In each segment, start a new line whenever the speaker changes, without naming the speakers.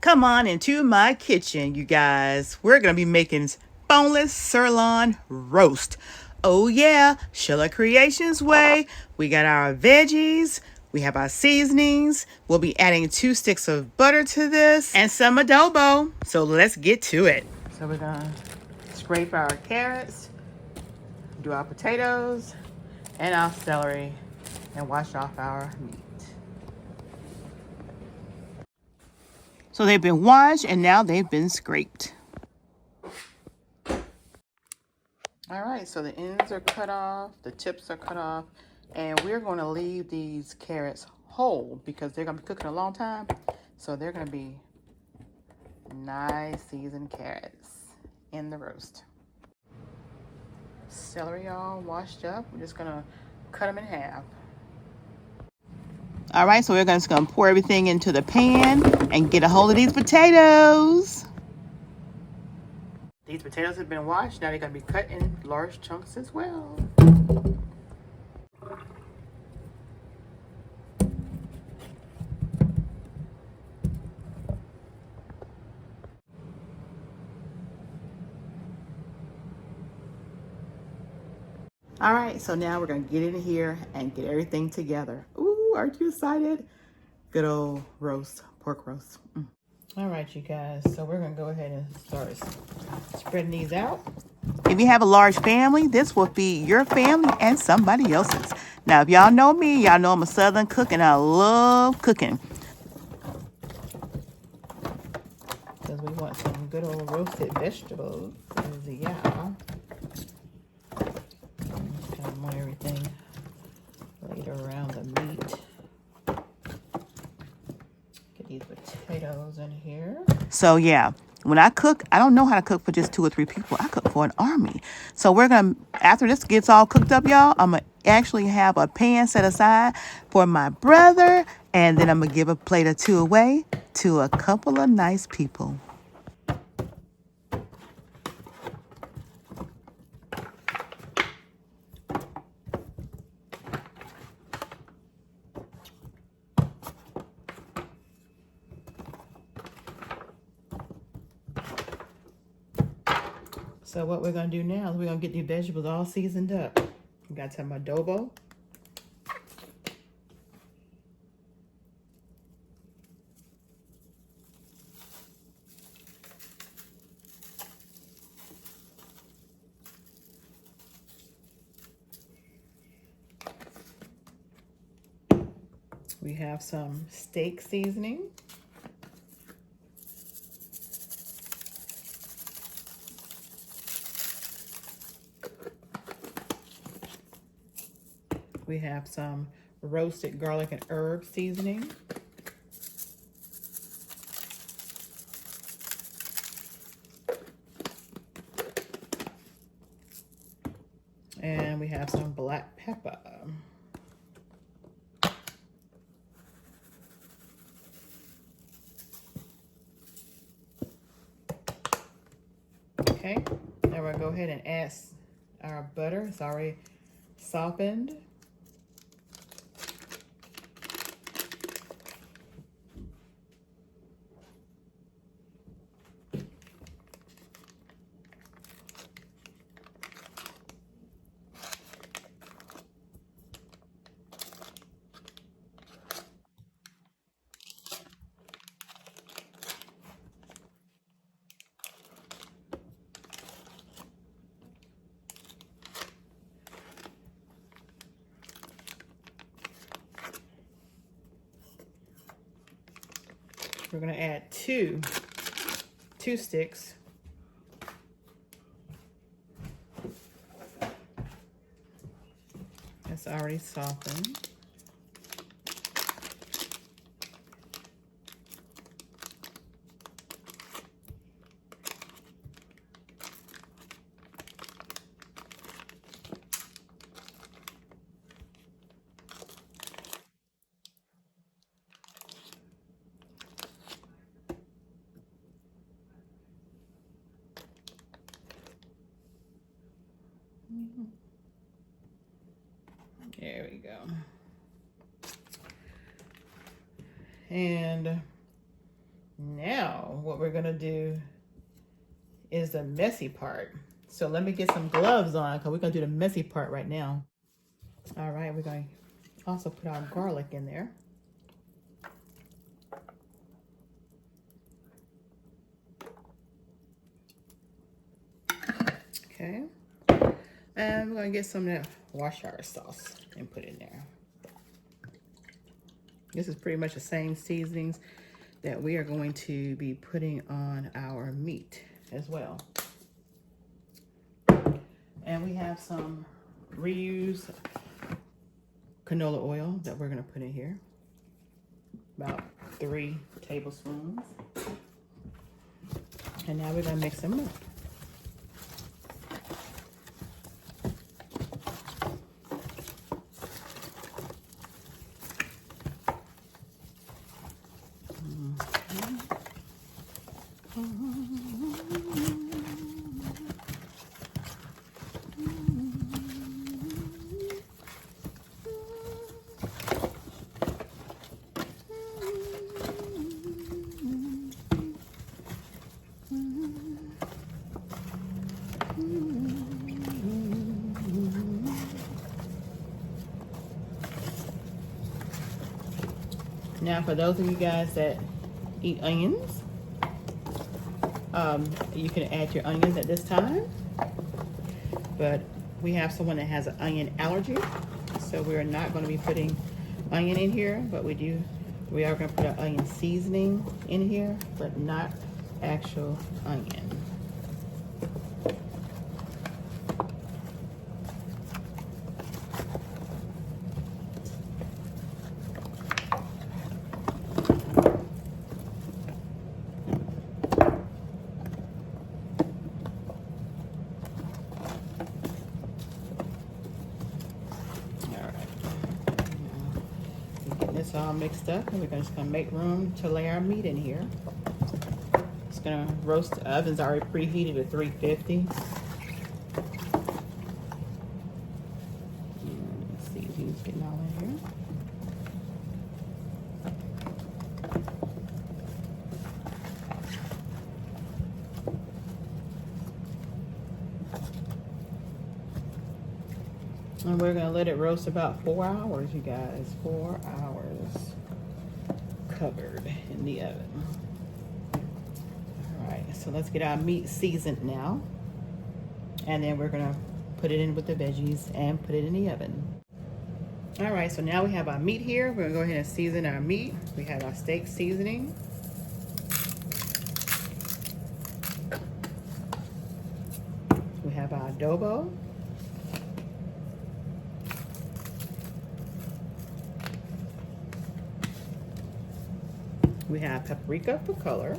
Come on into my kitchen, you guys. We're going to be making boneless sirloin roast. Oh yeah, Sheila Creations way. We got our veggies. We have our seasonings. We'll be adding 2 sticks of butter to this and some adobo. So let's get to it. So we're going to scrape our carrots, do our potatoes, and our celery, and wash off our meat. So they've been washed and now they've been scraped. All right, so the ends are cut off, the tips are cut off, and we're going to leave these carrots whole because they're going to be cooking a long time. So they're going to be nice seasoned carrots in the roast. Celery all washed up. We're just going to cut them in half. All right, so we're just going to pour everything into the pan and get a hold of these potatoes. These potatoes have been washed. Now they're going to be cut in large chunks as well. All right, so now we're going to get in here and get everything together. Ooh, aren't you excited? Good old roast, pork roast. All right, you guys, so we're going to go ahead and start spreading these out. If you have a large family, this will be your family and somebody else's. Now, if y'all know me, y'all know I'm a Southern cook and I love cooking. Because we want some good old roasted vegetables. Yeah. I want everything laid around the meat. Get these potatoes in here. So yeah, when I cook, I don't know how to cook for just 2 or 3 people. I cook for an army. So we're going to, after this gets all cooked up, y'all, I'm going to actually have a pan set aside for my brother. And then I'm going to give a plate or 2 away to a couple of nice people. So what we're going to do now is we're going to get these vegetables all seasoned up. We got some adobo. We have some steak seasoning. We have some roasted garlic and herb seasoning. And we have some black pepper. Okay, now we'll go ahead and add our butter. It's already softened. We're going to add two sticks. It's already softened. There we go. And Now, what we're gonna do is the messy part. So let me get some gloves on because we're gonna do the messy part right now. All right, we're going to also put our garlic in there. Okay. And we're going to get some of that Worcestershire sauce and put in there. This is pretty much the same seasonings that we are going to be putting on our meat as well. And we have some reused canola oil that we're going to put in here. About 3 tablespoons. And now we're going to mix them up. Now, for those of you guys that eat onions, you can add your onions at this time. But we have someone that has an onion allergy, so we're not going to be putting onion in here. But we are going to put an onion seasoning in here, but not actual onion. It's all mixed up, and we're just gonna make room to lay our meat in here. It's gonna roast. The oven's already preheated at 350. Let's see if he's getting all in here. And we're gonna let it roast about 4 hours, you guys. 4 hours covered in the oven. All right, so let's get our meat seasoned now. And then we're gonna put it in with the veggies and put it in the oven. All right, so now we have our meat here. We're gonna go ahead and season our meat. We have our steak seasoning. We have our adobo. We have paprika for color.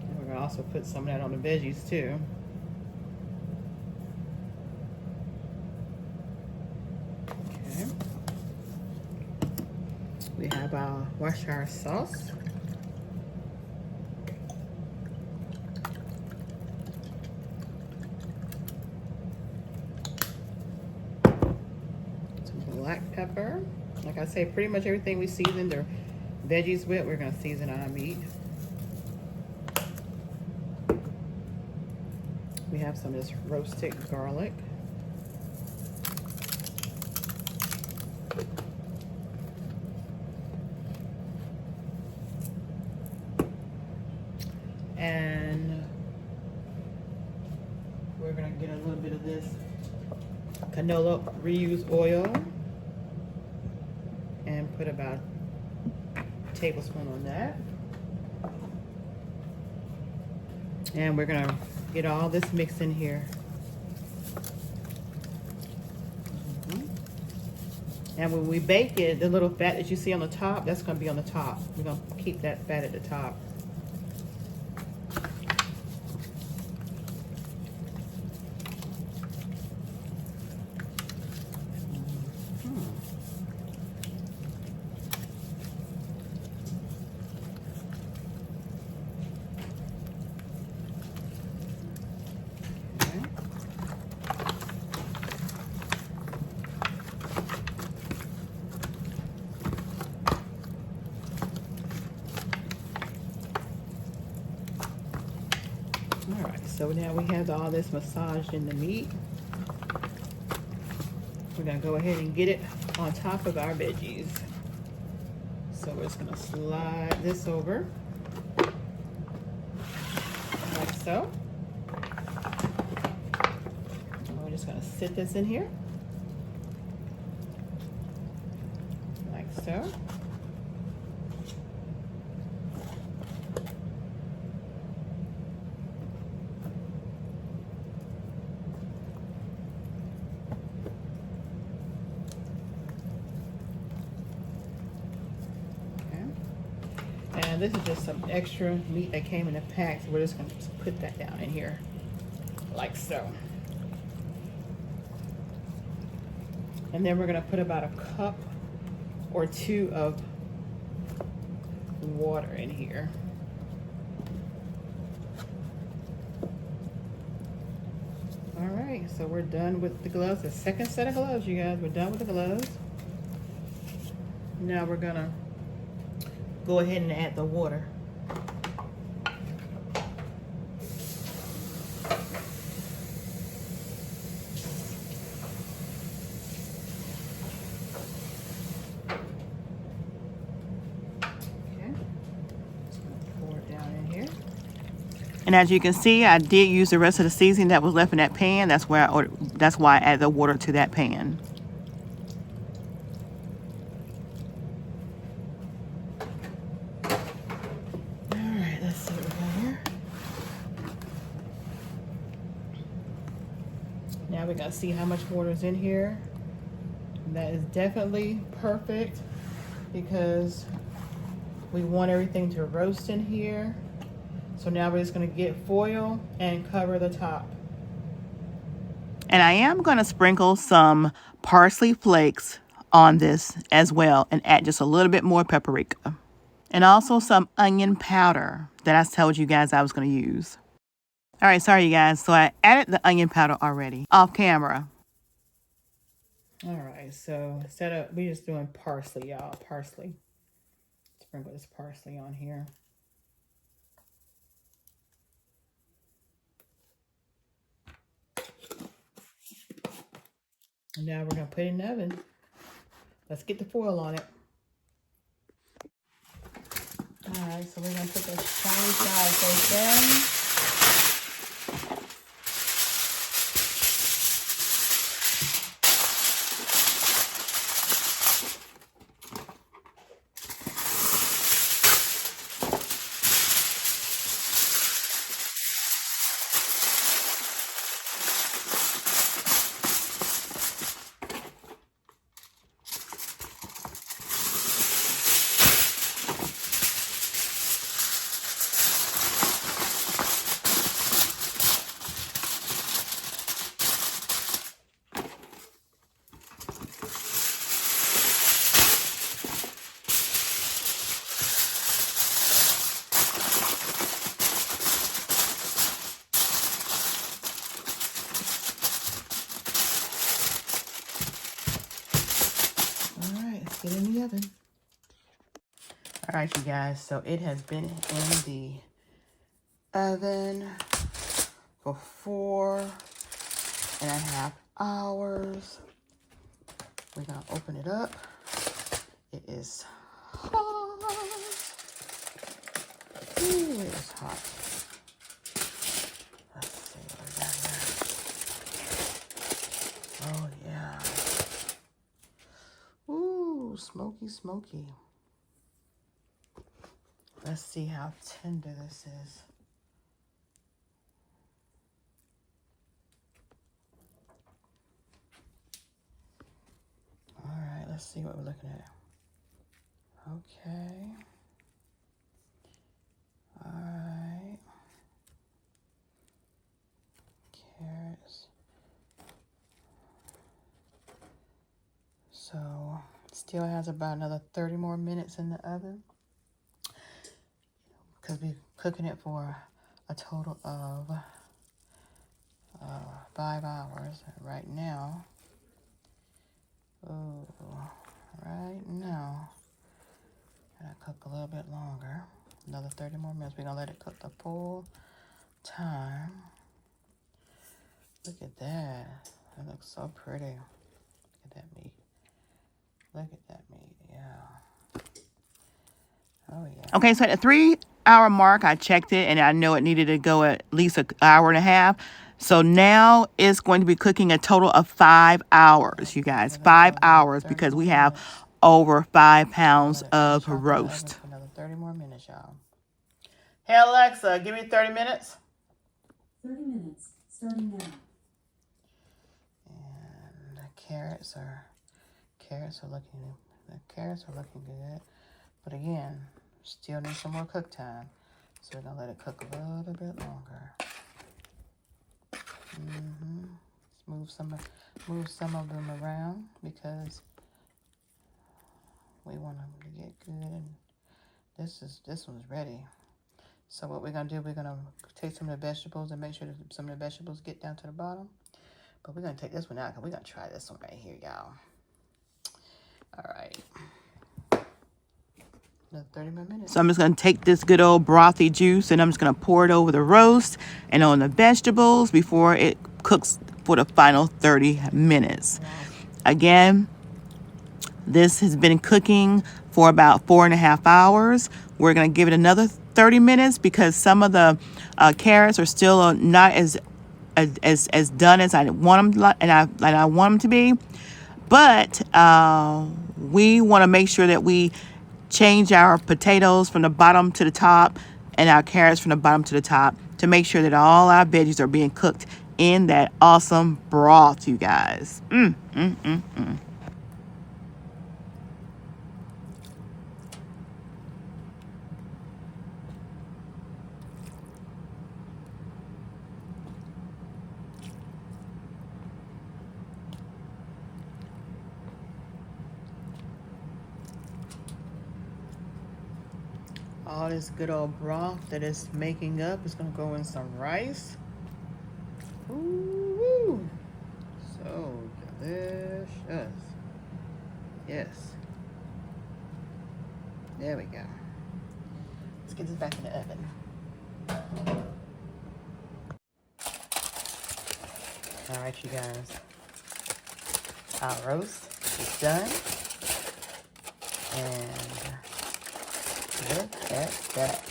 And we're gonna also put some of that on the veggies too. Okay. We have our Worcestershire sauce. Some black pepper. Like I say, pretty much everything we season the veggies with, we're gonna season our meat. We have some of this roasted garlic. And we're gonna get a little bit of this canola reused oil. And put about a tablespoon on that. And we're gonna get all this mixed in here. And when we bake it, the little fat that you see on the top, that's gonna be on the top. We're gonna keep that fat at the top. So now we have all this massaged in the meat. We're gonna go ahead and get it on top of our veggies. So we're just gonna slide this over, like so. And we're just gonna sit this in here, like so. And this is just some extra meat that came in a pack, so we're just gonna put that down in here, like so. And then we're gonna put about a cup or two of water in here. All right, so we're done with the gloves. The second set of gloves, you guys, we're done with the gloves. Now we're gonna go ahead and add the water. And as you can see, I did use the rest of the seasoning that was left in that pan. That's why I added the water to that pan. All right, let's see what we got here. Now we're gonna see how much water is in here. And that is definitely perfect because we want everything to roast in here. So now we're just gonna get foil and cover the top. And I am gonna sprinkle some parsley flakes on this as well and add just a little bit more paprika. And also some onion powder that I told you guys I was gonna use. All right, sorry you guys. So I added the onion powder already off camera. All right, so instead of, we're just doing parsley, y'all, parsley. Sprinkle this parsley on here. And now we're gonna put it in the oven. Let's get the foil on it. All right, so we're gonna put the shiny side face down. Get in the oven. All right, you guys, so it has been in the oven for 4.5 hours. We're gonna open it up. It is hot. Ooh, it is hot. Let's see what we got here. Oh yeah. Ooh, smoky, smoky. Let's see how tender this is. All right, let's see what we're looking at. Okay. All right. Carrots. So, still has about another 30 more minutes in the oven. Because we're cooking it for a total of 5 hours right now. Oh, right now, gonna cook a little bit longer. Another 30 more minutes. We're gonna let it cook the full time. Look at that. That looks so pretty. Look at that meat. Look at that meat. Yeah. Oh, yeah. Okay, so at the 3-hour mark, I checked it, and I know it needed to go at least an hour and a half. So now it's going to be cooking a total of 5 hours, you guys. 5 hours, because we have over 5 pounds of roast. For another 30 more minutes, y'all. Hey, Alexa, give me 30 minutes.
30 minutes, starting now.
And the carrots are looking good. But again, still need some more cook time. So we're gonna let it cook a little bit longer. Let's move some of them around because we want them to get good. And this one's ready. So what we're gonna do, we're gonna take some of the vegetables and make sure that some of the vegetables get down to the bottom. But we're gonna take this one out because we're gonna try this one right here, y'all. All right. Another 30 more minutes. So I'm just gonna take this good old brothy juice and I'm just gonna pour it over the roast and on the vegetables before it cooks for the final 30 minutes. Again, this has been cooking for about 4.5 hours. We're gonna give it another 30 minutes because some of the carrots are still not as done as I want them, and I want them to be. But we want to make sure that we change our potatoes from the bottom to the top and our carrots from the bottom to the top to make sure that all our veggies are being cooked in that awesome broth, you guys. All this good old broth that it's making up is gonna go in some rice. Ooh, so delicious. Yes. There we go. Let's get this back in the oven. All right, you guys. Our roast is done. And look at that.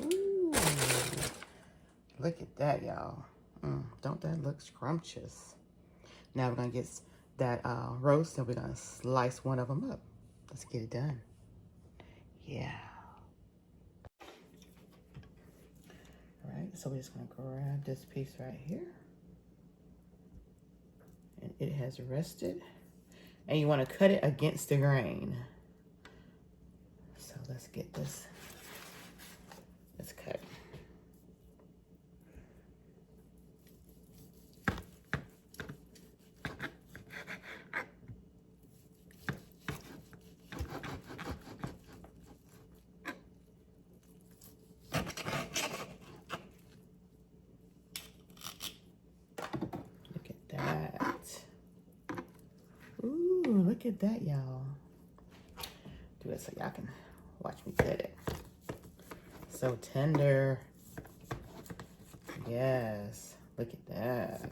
Ooh. Look at that, y'all. Don't that look scrumptious? Now we're going to get that roast and we're going to slice one of them up. Let's get it done. Yeah. All right, so we're just going to grab this piece right here. And it has rested. And you want to cut it against the grain. So let's get this. Let's cut. Look at that. Ooh, look at that, y'all. Do it so y'all can watch me cut it. So tender. Yes. Look at that.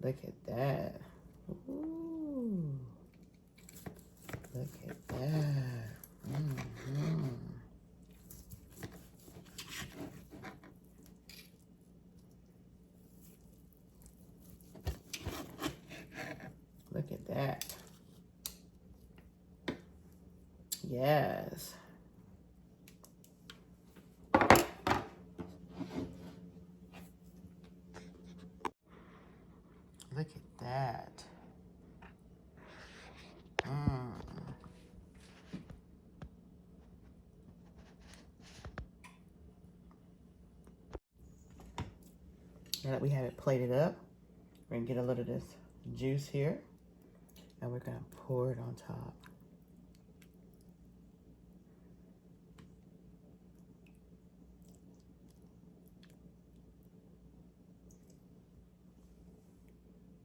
Look at that. Ooh. Look at that. Look at that. Yes. Look at that. Now that we have it plated up, we're gonna get a little of this juice here and we're gonna pour it on top.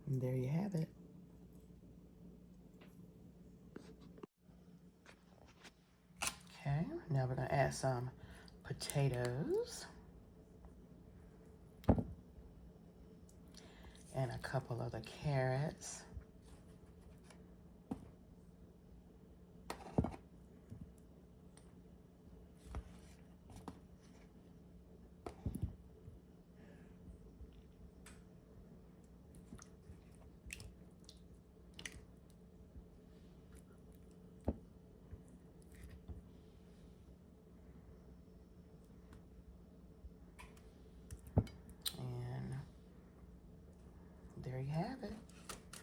And there you have it. Okay, now we're gonna add some potatoes. And a couple of the carrots. And there you have it.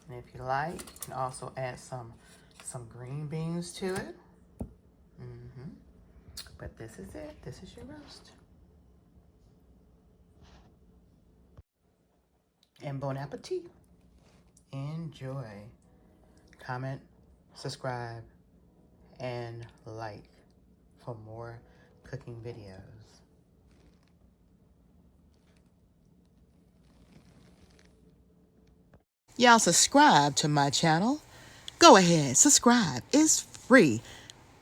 And if you like, you can also add some green beans to it. But this is it. This is your roast. And bon appetit. Enjoy. Comment, subscribe, and like for more cooking videos. Y'all subscribe to my channel. Go ahead, subscribe. It's free.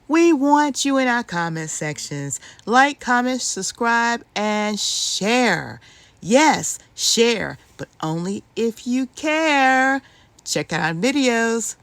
We want you in our comment sections. Like, comment, subscribe, and share. Yes, share, but only if you care. Check out our videos.